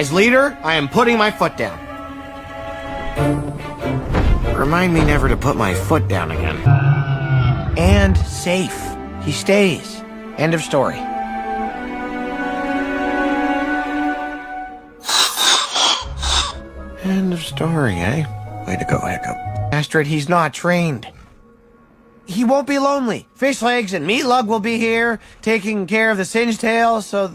As leader, I am putting my foot down. Remind me never to put my foot down again. And safe. He stays. End of story. End of story, eh? Way to go, Hiccup. Astrid, he's not trained. He won't be lonely. Fish Legs and Meat Lug will be here, taking care of the Singe Tail, so